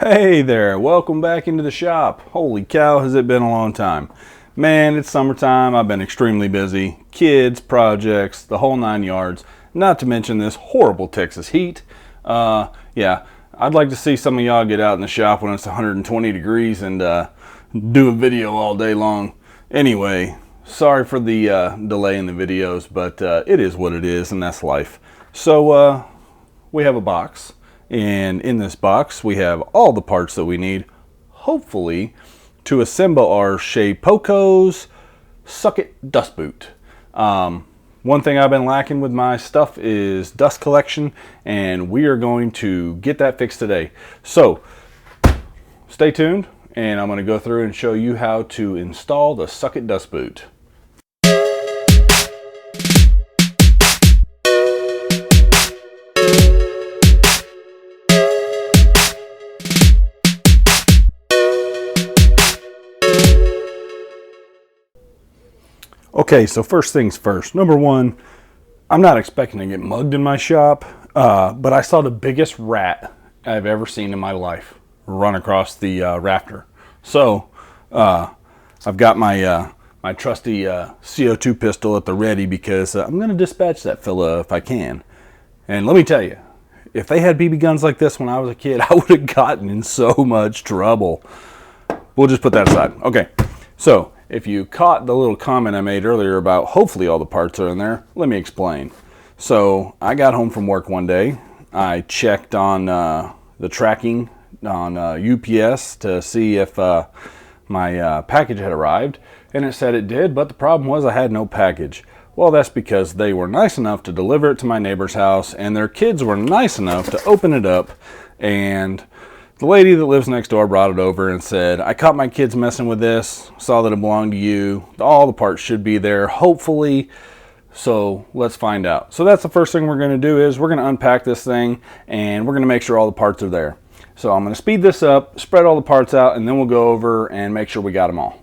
Hey there, welcome back into the shop. Holy cow, has it been a long time. Man, it's summertime, I've been extremely busy. Kids, projects, the whole 9 yards. Not to mention this horrible Texas heat. Yeah, I'd like to see some of y'all get out in the shop when it's 120 degrees and do a video all day long. Anyway, sorry for the delay in the videos, but it is what it is and that's life. So we have a box. And in this box, we have all the parts that we need, hopefully, to assemble our Shapeoko's Suckit dust boot. One thing I've been lacking with my stuff is dust collection, and we are going to get that fixed today. So, stay tuned, and I'm going to go through and show you how to install the Suckit dust boot. Okay, so first things first. Number one, I'm not expecting to get mugged in my shop, but I saw the biggest rat I've ever seen in my life run across the rafter. So I've got my my trusty CO2 pistol at the ready because I'm going to dispatch that fella if I can. And let me tell you, if they had BB guns like this when I was a kid, I would have gotten in so much trouble. We'll just put that aside. Okay, so if you caught the little comment I made earlier about hopefully all the parts are in there, let me explain. So I got home from work one day. I checked on the tracking on UPS to see if my package had arrived, and it said it did, but the problem was I had no package. Well, that's because they were nice enough to deliver it to my neighbor's house, and their kids were nice enough to open it up, and the lady that lives next door brought it over and said, I caught my kids messing with this, saw that it belonged to you. All the parts should be there, hopefully. So let's find out. So that's the first thing we're going to do is we're going to unpack this thing and we're going to make sure all the parts are there. So I'm going to speed this up, spread all the parts out, and then we'll go over and make sure we got them all.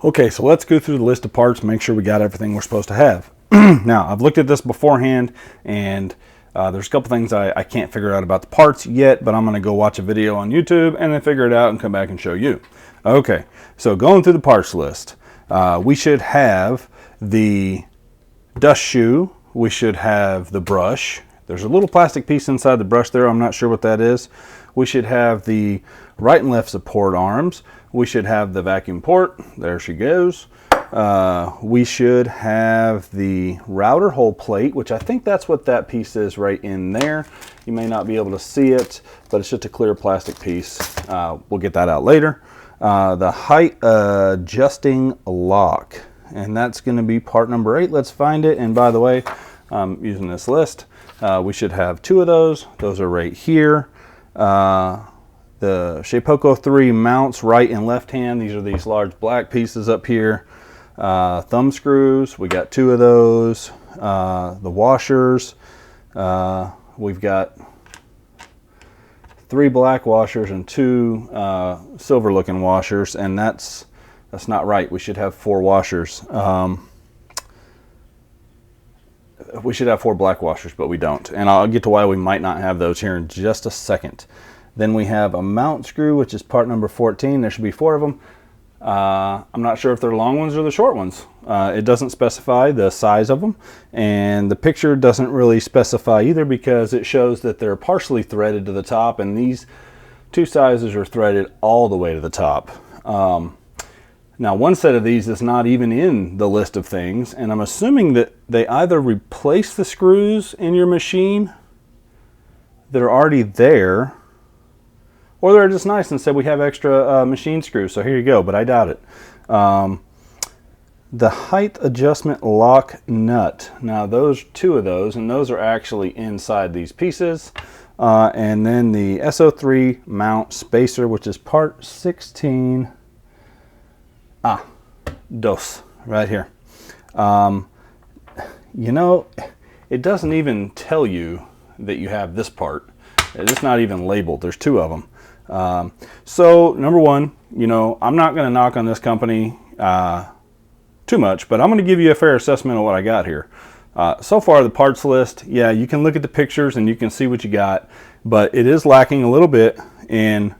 Okay, so let's go through the list of parts, make sure we got everything we're supposed to have. Now, I've looked at this beforehand, and there's a couple things I can't figure out about the parts yet, but I'm going to go watch a video on YouTube and then figure it out and come back and show you. Okay, so going through the parts list, we should have the dust shoe, we should have the brush. There's a little plastic piece inside the brush there, I'm not sure what that is. We should have the right and left support arms. We should have the vacuum port. There she goes. We should have the router hole plate, which I think that's what that piece is right in there. You may not be able to see it, but it's just a clear plastic piece. We'll get that out later. The height adjusting lock, and that's going to be part number 8. Let's find it. And by the way, I'm using this list. We should have 2 of those. Those are right here. The Shapeoko 3 mounts right and left hand. These are these large black pieces up here. Thumb screws, we got 2 of those. The washers, we've got 3 black washers and 2 silver looking washers, and that's not right. We should have 4 washers. We should have 4 black washers, but we don't. And I'll get to why we might not have those here in just a second. Then we have a mount screw, which is part number 14. There should be 4 of them. I'm not sure if they're long ones or the short ones. It doesn't specify the size of them, and the picture doesn't really specify either because it shows that they're partially threaded to the top, and these two sizes are threaded all the way to the top. Now one set of these is not even in the list of things, and I'm assuming that they either replace the screws in your machine that are already there, or they're just nice and said we have extra machine screws, so here you go, but I doubt it. The height adjustment lock nut. Now those two of those, and those are actually inside these pieces. And then the SO3 mount spacer, which is part 16. Dos, right here. You know, it doesn't even tell you that you have this part. It's not even labeled. There's two of them. So number one, you know, I'm not going to knock on this company too much, but I'm going to give you a fair assessment of what I got here. So far, the parts list, yeah, you can look at the pictures and you can see what you got, but it is lacking a little bit in,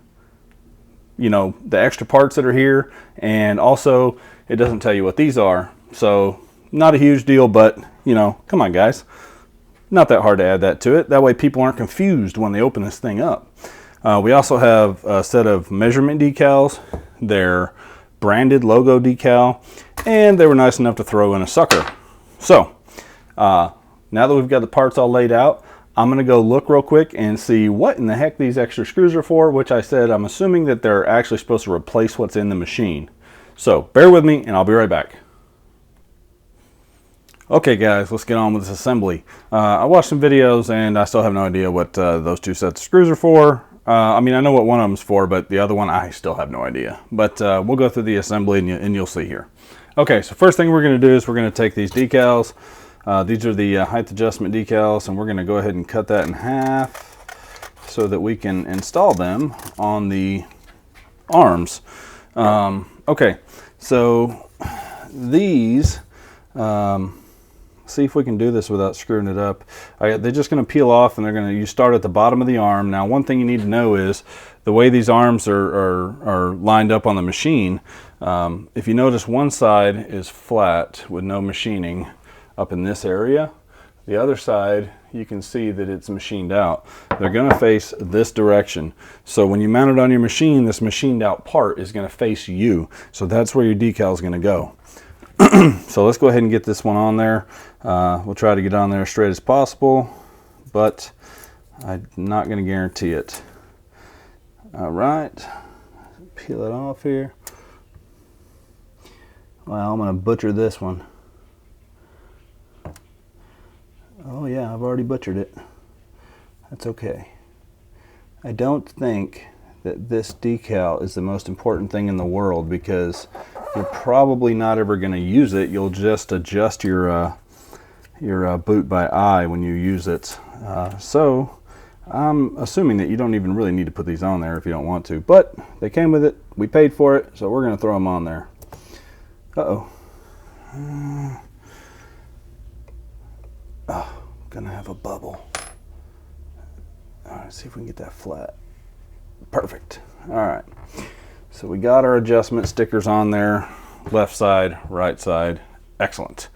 you know, the extra parts that are here, and also it doesn't tell you what these are. So not a huge deal, but you know, come on guys, not that hard to add that to it. That way people aren't confused when they open this thing up. We also have a set of measurement decals. They're branded logo decal, and they were nice enough to throw in a sucker. So now that we've got the parts all laid out, I'm going to go look real quick and see what in the heck these extra screws are for, which I said I'm assuming that they're actually supposed to replace what's in the machine. So bear with me and I'll be right back. Okay guys, let's get on with this assembly. I watched some videos and I still have no idea what those two sets of screws are for. I mean, I know what one of them's for, but the other one I still have no idea. But we'll go through the assembly and you'll see here. Okay, so first thing we're going to do is we're going to take these decals. These are the height adjustment decals, and we're going to go ahead and cut that in half so that we can install them on the arms. Okay, so these, see if we can do this without screwing it up. They're just going to peel off, and you start at the bottom of the arm. Now, one thing you need to know is the way these arms are lined up on the machine. If you notice, one side is flat with no machining up in this area. The other side, you can see that it's machined out. They're going to face this direction. So when you mount it on your machine, this machined out part is going to face you. So that's where your decal is going to go. So let's go ahead and get this one on there. We'll try to get on there as straight as possible, but I'm not going to guarantee it. All right, peel it off here. Well, I'm going to butcher this one. Oh yeah, I've already butchered it. That's okay. I don't think that this decal is the most important thing in the world because you're probably not ever going to use it. You'll just adjust your boot by eye when you use it. So I'm assuming that you don't even really need to put these on there if you don't want to. But they came with it. We paid for it, so we're going to throw them on there. Uh-oh. Oh, gonna have a bubble. All right, see if we can get that flat. Perfect. All right, so we got our adjustment stickers on there, left side, right side. Excellent.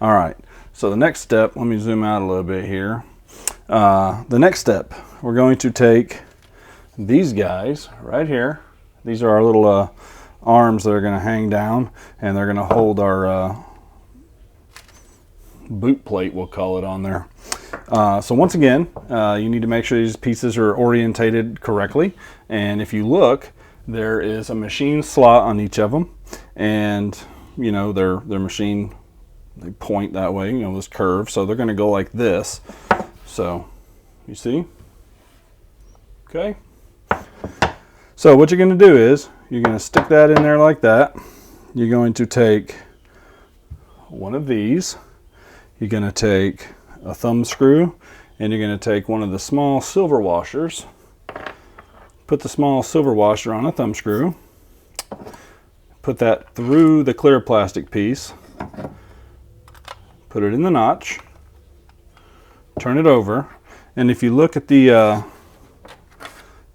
All right, so the next step, let me zoom out a little bit here. The next step, we're going to take these guys right here. These are our little arms that are going to hang down, and they're going to hold our boot plate, we'll call it, on there. So once again, you need to make sure these pieces are orientated correctly, and if you look, there is a machine slot on each of them, and you know they're machine, they point that way, you know, this curve, so they're going to go like this. So you see, okay, so what you're going to do is you're going to stick that in there like that. You're going to take one of these. You're going to take a thumb screw, and you're going to take one of the small silver washers. Put the small silver washer on a thumb screw. Put that through the clear plastic piece. Put it in the notch. Turn it over. And if you look at the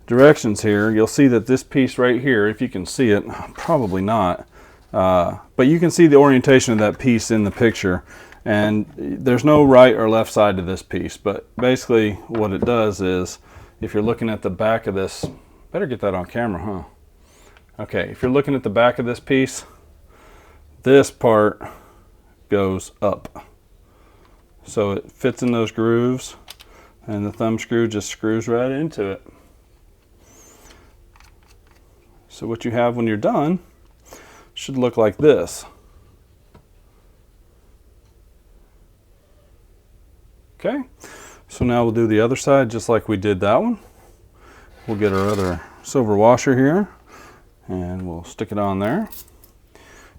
directions here, you'll see that this piece right here, if you can see it, probably not, But you can see the orientation of that piece in the picture, and there's no right or left side to this piece, but basically what it does is, if you're looking at the back of this, better get that on camera, huh? Okay, if you're looking at the back of this piece, this part goes up. So it fits in those grooves, and the thumb screw just screws right into it. So what you have when you're done should look like this. Okay, so now we'll do the other side just like we did that one. We'll get our other silver washer here, and we'll stick it on there.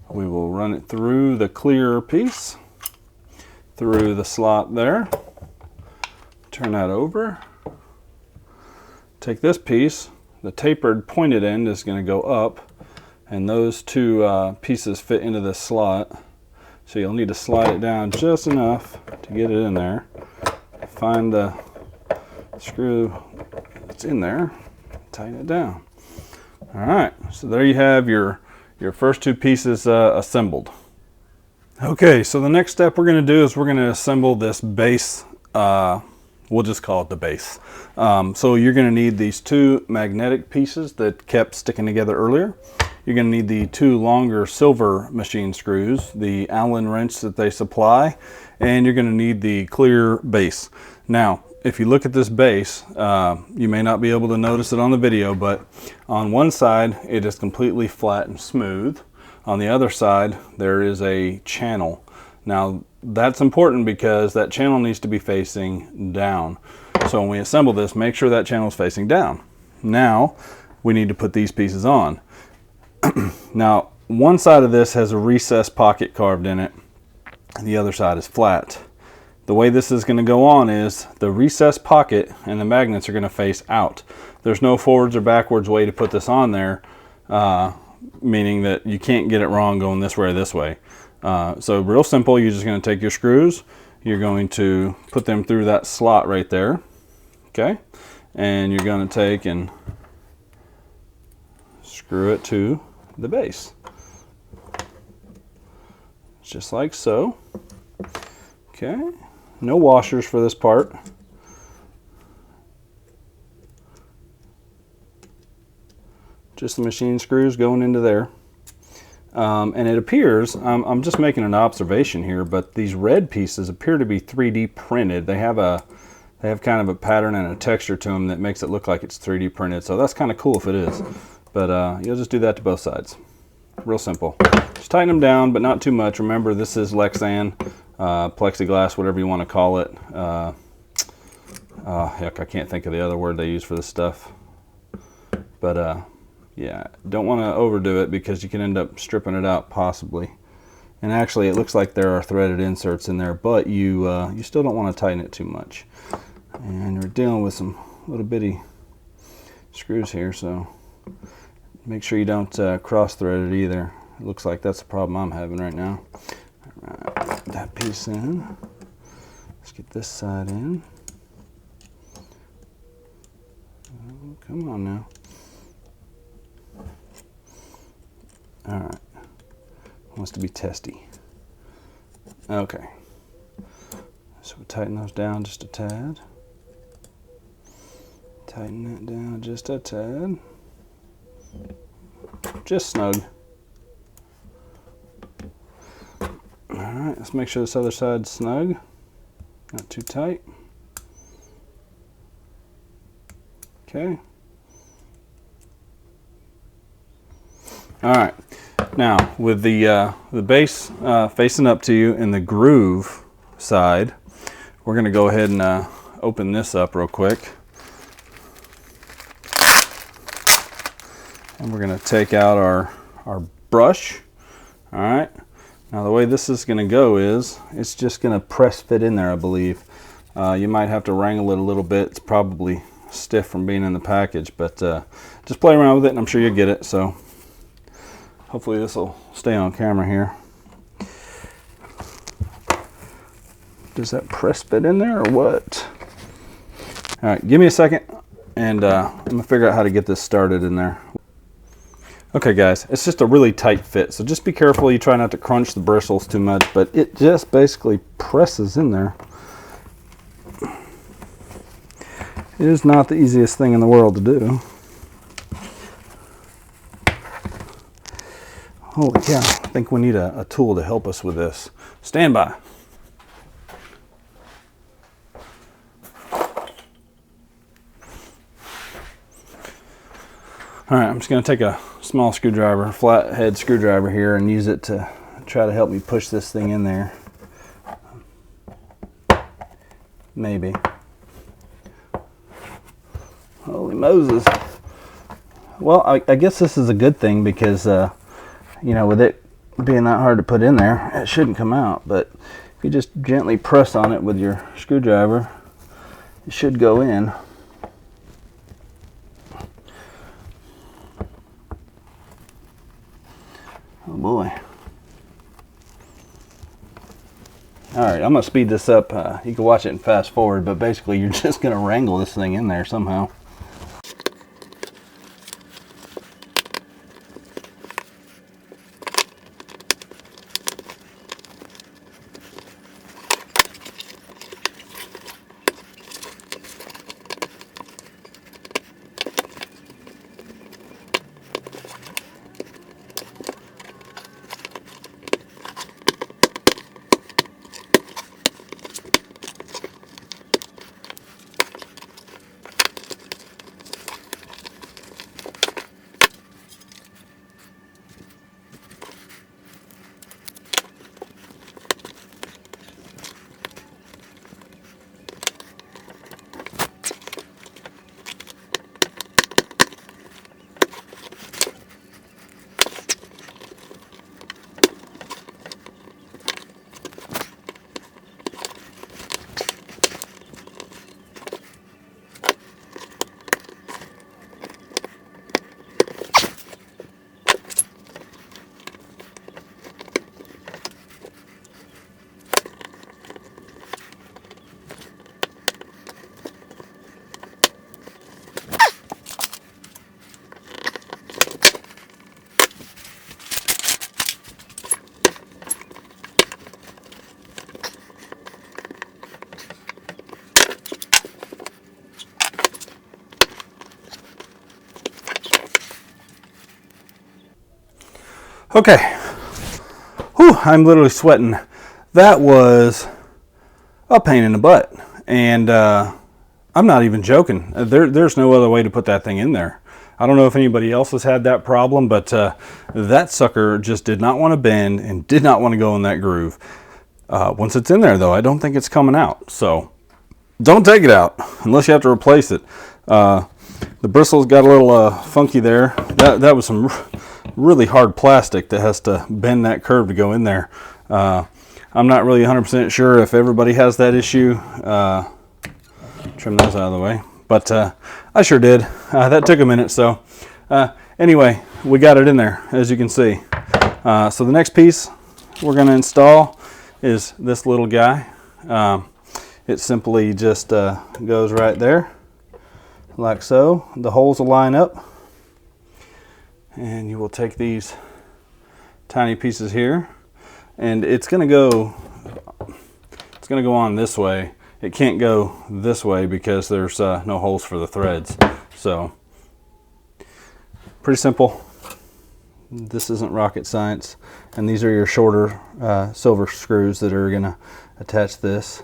We will run it through the clear piece, through the slot there. Turn that over. Take this piece, the tapered pointed end is going to go up, and those two pieces fit into this slot. So you'll need to slide it down just enough to get it in there. Find the screw that's in there, tighten it down. All right, so there you have your first two pieces assembled. Okay, so the next step we're going to do is we're going to assemble this base. We'll just call it the base. So you're going to need these two magnetic pieces that kept sticking together earlier. You're going to need the two longer silver machine screws, the Allen wrench that they supply, and you're going to need the clear base. Now, if you look at this base, you may not be able to notice it on the video, but on one side it is completely flat and smooth. On the other side there is a channel. Now that's important because that channel needs to be facing down. So when we assemble this, make sure that channel is facing down. Now we need to put these pieces on. Now one side of this has a recessed pocket carved in it, and the other side is flat. The way this is going to go on is the recessed pocket and the magnets are going to face out. There's no forwards or backwards way to put this on there, meaning that you can't get it wrong going this way or this way. So real simple, you're just going to take your screws, you're going to put them through that slot right there, okay? And you're going to take and screw it to the base. Just like so. Okay, no washers for this part. Just the machine screws going into there. And it appears, I'm just making an observation here, but these red pieces appear to be 3D printed. They have kind of a pattern and a texture to them that makes it look like it's 3D printed. So that's kind of cool if it is. But you'll just do that to both sides. Real simple. Just tighten them down, but not too much. Remember, this is Lexan, plexiglass, whatever you want to call it. Heck, I can't think of the other word they use for this stuff. But yeah, don't want to overdo it because you can end up stripping it out possibly. And actually, it looks like there are threaded inserts in there, but you still don't want to tighten it too much. And we're dealing with some little bitty screws here, so make sure you don't cross thread it either. It looks like that's the problem I'm having right now. All right, put that piece in. Let's get this side in. Oh, come on now. All right, wants to be testy. Okay, so we tighten those down just a tad. Tighten that down just a tad. Just snug. All right, let's make sure this other side's snug, not too tight. Okay. All right. Now, with the base facing up to you in the groove side, we're going to go ahead and open this up real quick. And we're going to take out our brush. All right. Now, the way this is going to go is it's just going to press fit in there, I believe. You might have to wrangle it a little bit. It's probably stiff from being in the package, but just play around with it and I'm sure you'll get it. So hopefully this will stay on camera here. Does that press fit in there or what? All right, give me a second and I'm gonna figure out how to get this started in there. Okay guys, it's just a really tight fit, so just be careful you try not to crunch the bristles too much, but it just basically presses in there. It is not the easiest thing in the world to do. Holy cow, I think we need a tool to help us with this. Stand by. Alright, I'm just going to take a small screwdriver, flathead screwdriver here, and use it to try to help me push this thing in there. Maybe. Holy Moses. Well, I guess this is a good thing because, you know, with it being that hard to put in there, it shouldn't come out. But if you just gently press on it with your screwdriver, it should go in. Oh boy. Alright, I'm going to speed this up. You can watch it and fast forward, but basically you're just going to wrangle this thing in there somehow. Okay. Whew, I'm literally sweating. That was a pain in the butt. And I'm not even joking. There's no other way to put that thing in there. I don't know if anybody else has had that problem, but that sucker just did not want to bend and did not want to go in that groove. Once it's in there, though, I don't think it's coming out. So don't take it out unless you have to replace it. The bristles got a little funky there. That was some really hard plastic that has to bend that curve to go in there. I'm not really 100% sure if everybody has that issue. Trim those out of the way, but I sure did. That took a minute. So anyway, we got it in there, as you can see. So the next piece we're going to install is this little guy. It simply just goes right there like so. The holes will line up, and you will take these tiny pieces here, and it's going to go on this way. It can't go this way because there's no holes for the threads. So pretty simple. This isn't rocket science, and these are your shorter silver screws that are going to attach this.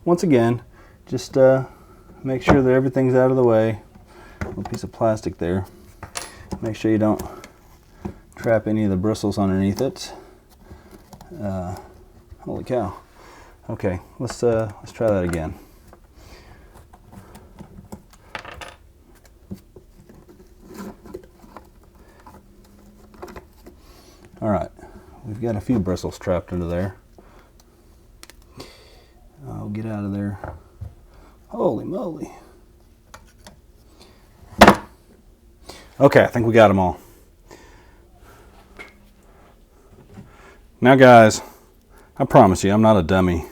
Once again, just make sure that everything's out of the way. A little piece of plastic there. Make sure you don't trap any of the bristles underneath it. Holy cow. Okay, let's try that again. All right, we've got a few bristles trapped into there. I'll get out of there. Holy moly. Okay, I think we got them all. Now guys, I promise you, I'm not a dummy.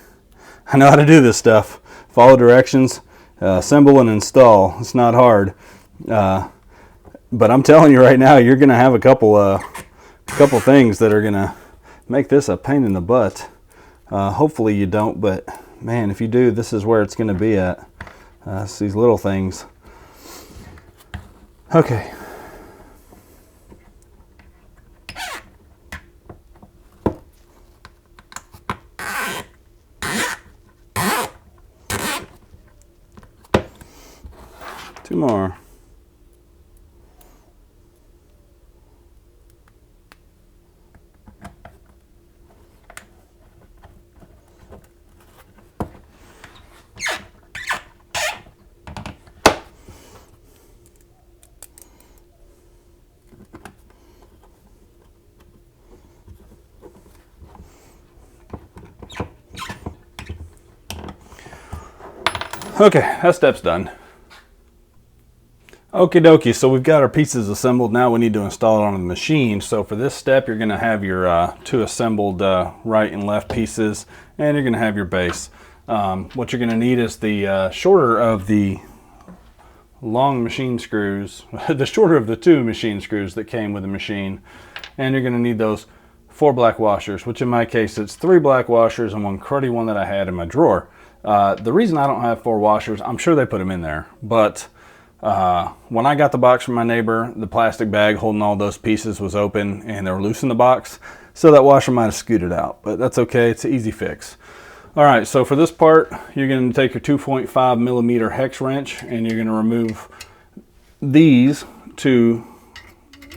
I know how to do this stuff. Follow directions, assemble and install. It's not hard. But I'm telling you right now, you're going to have a couple things that are going to make this a pain in the butt. Hopefully you don't, but man, if you do, this is where it's going to be at. It's these little things. Okay. Two more. Okay, that step's done. Okie dokie, so we've got our pieces assembled. Now we need to install it on the machine. So for this step, you're going to have your two assembled right and left pieces, and you're going to have your base. What you're going to need is the shorter of the long machine screws, the shorter of the two machine screws that came with the machine, and you're going to need those 4 black washers, which in my case it's 3 black washers and one cruddy one that I had in my drawer. The reason I don't have 4 washers, I'm sure they put them in there, but when I got the box from my neighbor, the plastic bag holding all those pieces was open and they were loose in the box, so that washer might have scooted out, but that's okay, it's an easy fix. All right, so for this part, you're going to take your 2.5 millimeter hex wrench and you're going to remove these 2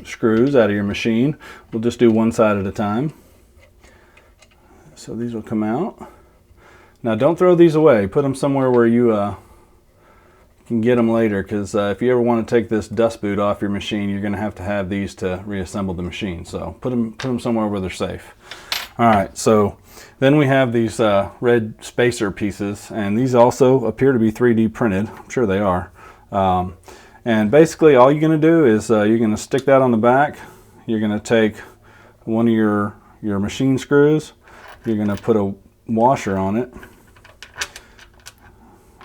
screws out of your machine. We'll just do one side at a time. So these will come out. Now don't throw these away. Put them somewhere where you can get them later, because if you ever want to take this dust boot off your machine, you're going to have these to reassemble the machine. So put them somewhere where they're safe. All right, so then we have these red spacer pieces, and these also appear to be 3D printed. I'm sure they are. And basically all you're going to do is you're going to stick that on the back. You're going to take one of your machine screws. You're going to put a washer on it,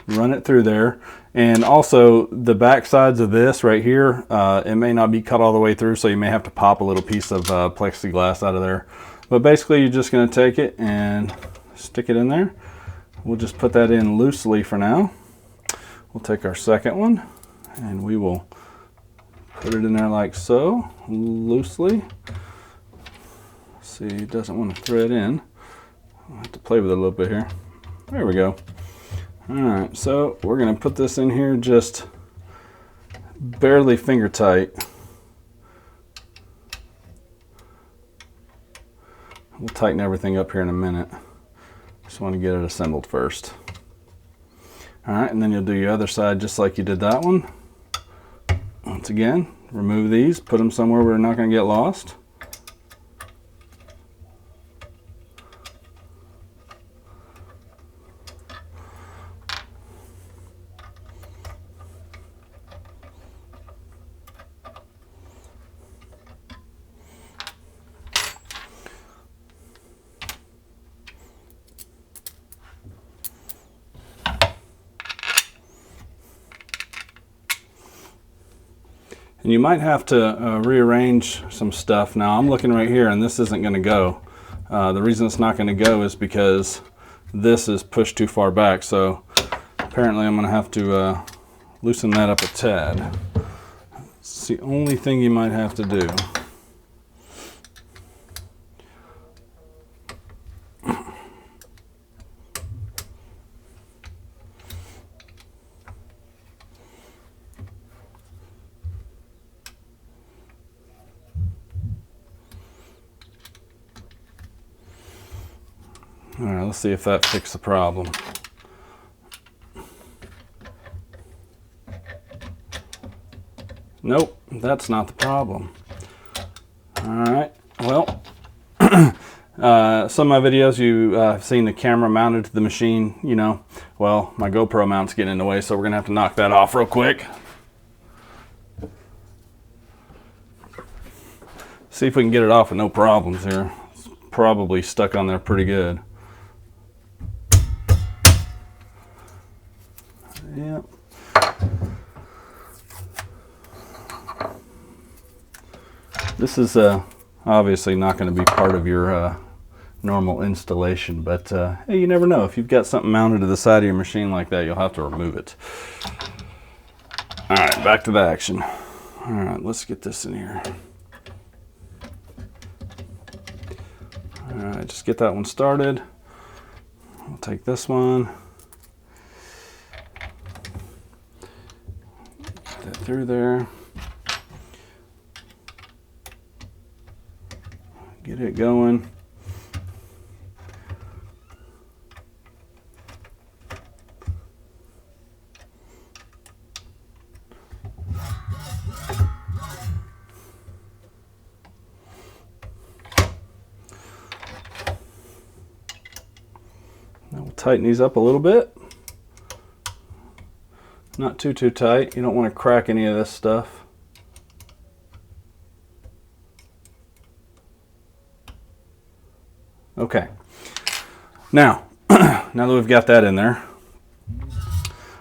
run it through there, and also the back sides of this right here, it may not be cut all the way through, so you may have to pop a little piece of plexiglass out of there. But basically you're just going to take it and stick it in there. We'll just put that in loosely for now. We'll take our second one and we will put it in there like so, loosely. See, it doesn't want to thread in. I'll have to play with it a little bit here. There we go. All right, so we're going to put this in here just barely finger tight. We'll tighten everything up here in a minute. Just want to get it assembled first. All right, and then you'll do your other side just like you did that one. Once again, remove these, put them somewhere where they're not going to get lost. And you might have to rearrange some stuff. Now I'm looking right here and this isn't going to go. The reason it's not going to go is because this is pushed too far back. So apparently I'm going to have to loosen that up a tad. It's the only thing you might have to do. All right, let's see if that fixed the problem. Nope, that's not the problem. All right, well, some of my videos you have seen the camera mounted to the machine, you know. Well, my GoPro mount's getting in the way, so we're gonna have to knock that off real quick. See if we can get it off with no problems here. It's probably stuck on there pretty good. Yep. This is obviously not going to be part of your normal installation, but hey, you never know. If you've got something mounted to the side of your machine like that, you'll have to remove it. All right, back to the action. All right, let's get this in here. All right, just get that one started. I'll take this one. Get that through there. Get it going. Now we'll tighten these up a little bit. Not too tight. You don't want to crack any of this stuff. Okay. Now that we've got that in there,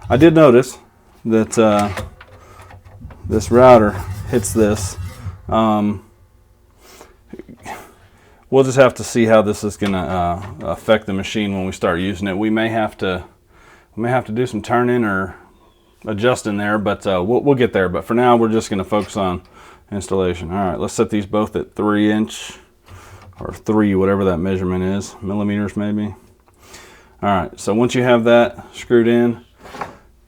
I did notice that this router hits this. We'll just have to see how this is going to affect the machine when we start using it. We may have to do some turning or adjusting there, but we'll get there. But for now, we're just going to focus on installation. All right, let's set these both at 3 inch or 3, whatever that measurement is, millimeters maybe. All right, so once you have that screwed in,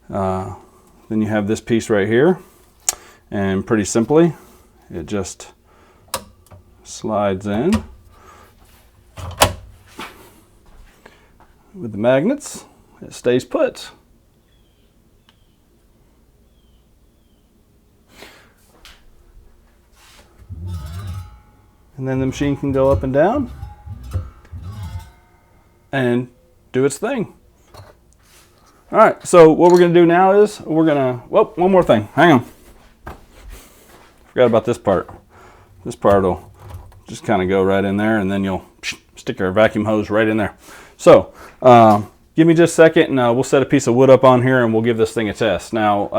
then you have this piece right here, and pretty simply, it just slides in with the magnets. It stays put. And then the machine can go up and down and do its thing. All right, so what we're going to do now is we're going to, well, one more thing. Hang on. Forgot about this part. This part will just kind of go right in there, and then you'll stick your vacuum hose right in there. So give me just a second, and we'll set a piece of wood up on here, and we'll give this thing a test. Now,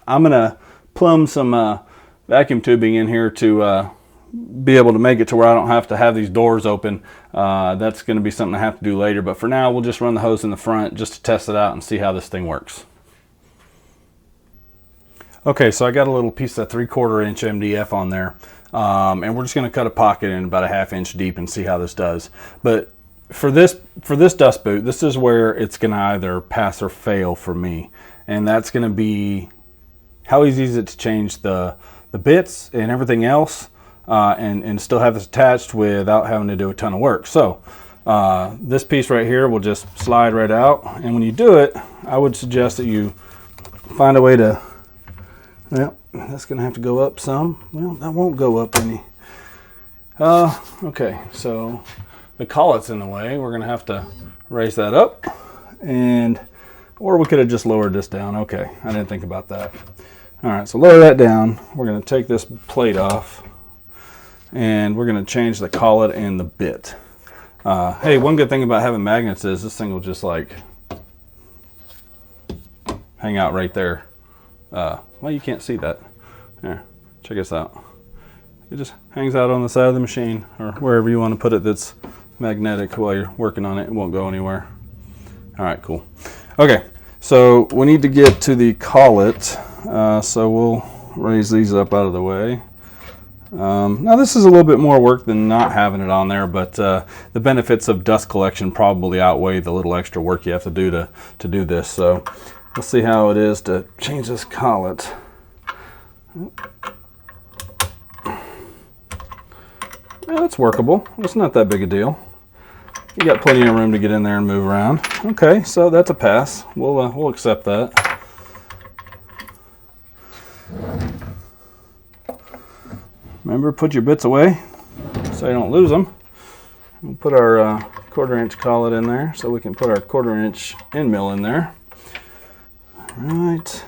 I'm going to plumb some vacuum tubing in here to be able to make it to where I don't have to have these doors open. That's going to be something I have to do later, but for now we'll just run the hose in the front just to test it out and see how this thing works. Okay, so I got a little piece of 3/4 inch MDF on there, and we're just going to cut a pocket in about a 1/2 inch deep and see how this does. But for this dust boot, this is where it's going to either pass or fail for me, and that's going to be how easy is it to change the bits and everything else, and still have this attached without having to do a ton of work. So this piece right here will just slide right out, and when you do it, I would suggest that you find a way to, well, that's going to have to go up some. Well, that won't go up any. Okay, so the collet's in the way. We're going to have to raise that up, or we could have just lowered this down. Okay, I didn't think about that. All right, so lower that down. We're going to take this plate off, and we're going to change the collet and the bit. Hey, one good thing about having magnets is this thing will just like hang out right there. Well, you can't see that. Here, check this out. It just hangs out on the side of the machine, or wherever you want to put it that's magnetic while you're working on it. It won't go anywhere. All right, cool. Okay, so we need to get to the collet, so we'll raise these up out of the way. Now this is a little bit more work than not having it on there, but the benefits of dust collection probably outweigh the little extra work you have to do to do this. So let's see how it is to change this collet. Yeah, it's workable. It's not that big a deal. You got plenty of room to get in there and move around. Okay, so that's a pass. We'll accept that. Remember, put your bits away so you don't lose them. We'll put our 1/4 inch collet in there so we can put our 1/4 inch end mill in there. All right.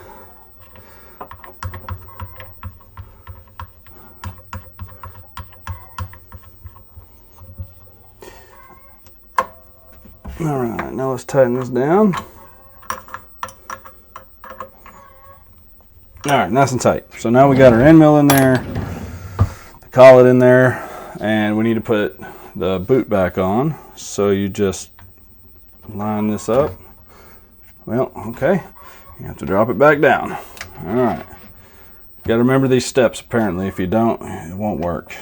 All right, now let's tighten this down. All right, nice and tight. So now we got our end mill in there. The collet in there, and we need to put the boot back on. So you just line this up. Well, okay, you have to drop it back down. All right, you gotta remember these steps. Apparently, if you don't, it won't work.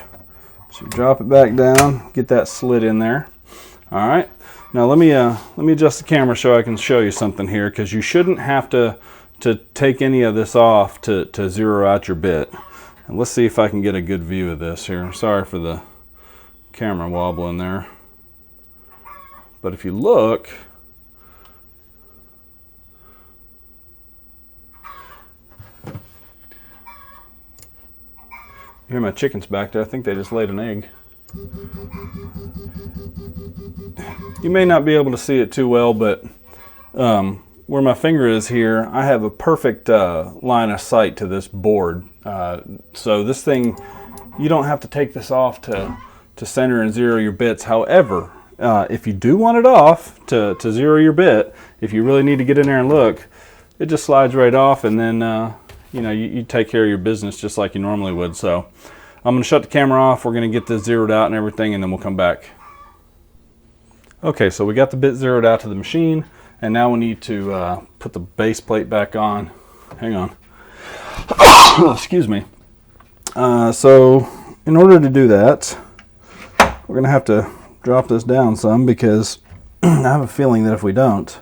So you drop it back down, get that slit in there. All right, now let me adjust the camera so I can show you something here, because you shouldn't have to take any of this off to zero out your bit. And let's see if I can get a good view of this here. Sorry for the camera wobbling there. But if you look, you hear my chickens back there. I think they just laid an egg. You may not be able to see it too well, but where my finger is here, I have a perfect line of sight to this board. So this thing, you don't have to take this off to center and zero your bits. However, if you do want it off to zero your bit, if you really need to get in there and look, it just slides right off, and then you know, you take care of your business just like you normally would. So I'm going to shut the camera off. We're going to get this zeroed out and everything, and then we'll come back. Okay, so we got the bit zeroed out to the machine, and now we need to put the base plate back on. Hang on. Excuse me. So in order to do that, we're going to have to drop this down some, because I have a feeling that if we don't,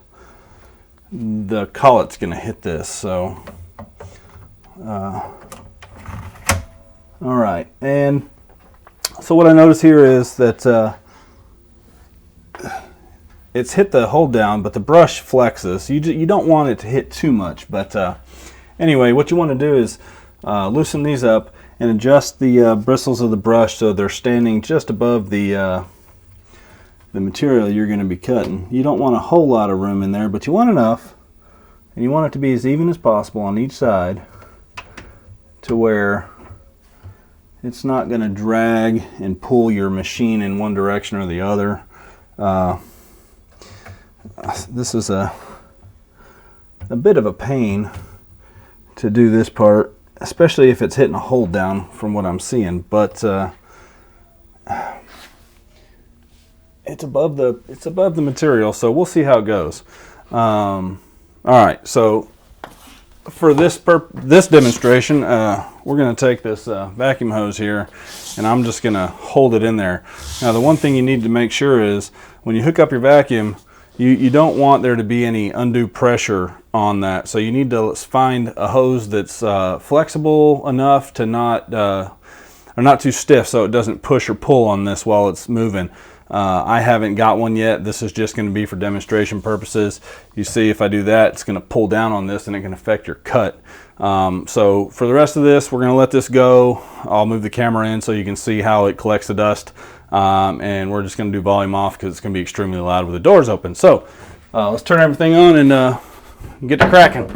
the collet's going to hit this. So all right, and so what I notice here is that it's hit the hold down, but the brush flexes. You don't want it to hit too much, but anyway, what you want to do is loosen these up and adjust the bristles of the brush so they're standing just above the material you're going to be cutting. You don't want a whole lot of room in there, but you want enough, and you want it to be as even as possible on each side, to where it's not going to drag and pull your machine in one direction or the other. This is a bit of a pain to do this part, especially if it's hitting a hold down from what I'm seeing, but it's above the material, so we'll see how it goes. All right, so for this demonstration, we're going to take this vacuum hose here, and I'm just going to hold it in there. Now, the one thing you need to make sure is when you hook up your vacuum, you don't want there to be any undue pressure on that. So you need to find a hose that's flexible enough to not too stiff, so it doesn't push or pull on this while it's moving. I haven't got one yet. This is just going to be for demonstration purposes. You see, if I do that, it's going to pull down on this and it can affect your cut. So for the rest of this, we're going to let this go. I'll move the camera in so you can see how it collects the dust. And we're just going to do volume off because it's going to be extremely loud with the doors open. So let's turn everything on and get to cracking.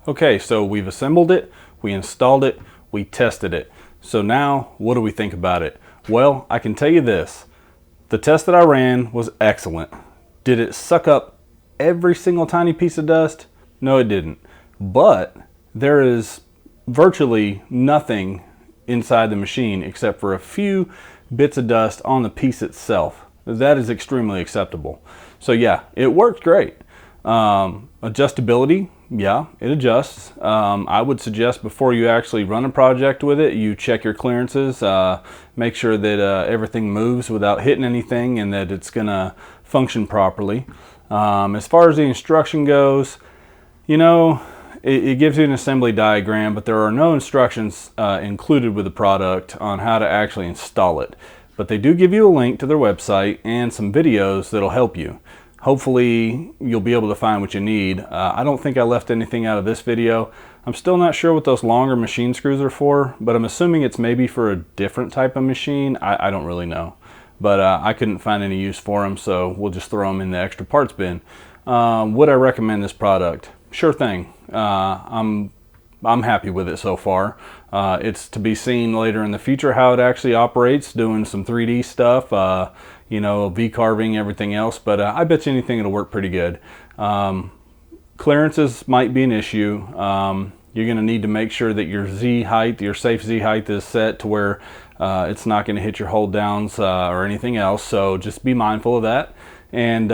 Okay, so we've assembled it, we installed it, we tested it. So now, what do we think about it? Well, I can tell you this. The test that I ran was excellent. Did it suck up every single tiny piece of dust? No, it didn't. But there is virtually nothing inside the machine except for a few bits of dust on the piece itself. That is extremely acceptable. So yeah, it worked great. Adjustability, yeah, it adjusts. I would suggest before you actually run a project with it, you check your clearances, make sure that everything moves without hitting anything and that it's gonna function properly. As far as the instruction goes, you know, it gives you an assembly diagram, but there are no instructions included with the product on how to actually install it. But they do give you a link to their website and some videos that'll help you. Hopefully you'll be able to find what you need. I don't think I left anything out of this video. I'm still not sure what those longer machine screws are for, but I'm assuming it's maybe for a different type of machine. I don't really know. But I couldn't find any use for them, so we'll just throw them in the extra parts bin. Would I recommend this product? Sure thing. I'm happy with it so far. It's to be seen later in the future how it actually operates, doing some 3D stuff, you know, V-carving, everything else, but I bet you anything it'll work pretty good. Clearances might be an issue. You're going to need to make sure that your Z height, your safe Z height is set to where it's not going to hit your hold downs or anything else, so just be mindful of that. And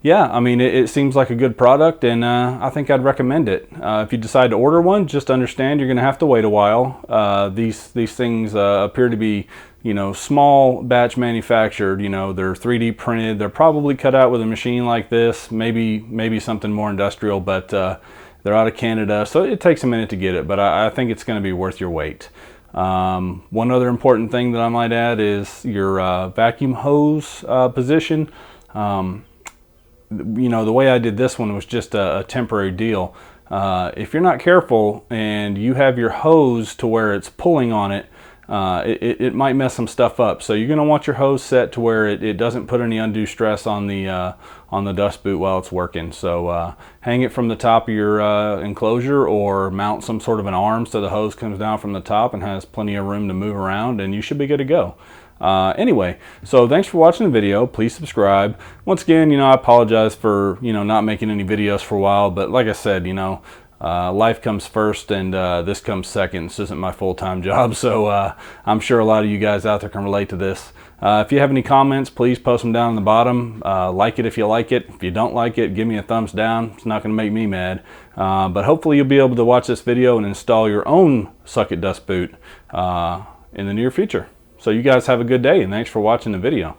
yeah, I mean, it seems like a good product, and I think I'd recommend it. If you decide to order one, just understand you're going to have to wait a while. These things appear to be, you know, small batch manufactured. You know, they're 3D printed. They're probably cut out with a machine like this, maybe something more industrial, but they're out of Canada, so it takes a minute to get it, but I think it's going to be worth your wait. One other important thing that I might add is your vacuum hose position. You know, the way I did this one was just a temporary deal. If you're not careful and you have your hose to where it's pulling on it, it might mess some stuff up. So you're going to want your hose set to where it doesn't put any undue stress on the dust boot while it's working. So hang it from the top of your enclosure, or mount some sort of an arm so the hose comes down from the top and has plenty of room to move around, and you should be good to go. Anyway, so thanks for watching the video. Please subscribe. Once again, you know, I apologize for, you know, not making any videos for a while, but like I said, you know, life comes first, and this comes second. This isn't my full-time job, so I'm sure a lot of you guys out there can relate to this. If you have any comments, please post them down in the bottom. Like it if you like it. If you don't like it, give me a thumbs down. It's not going to make me mad. But hopefully you'll be able to watch this video and install your own Suckit dust boot in the near future. So you guys have a good day, and thanks for watching the video.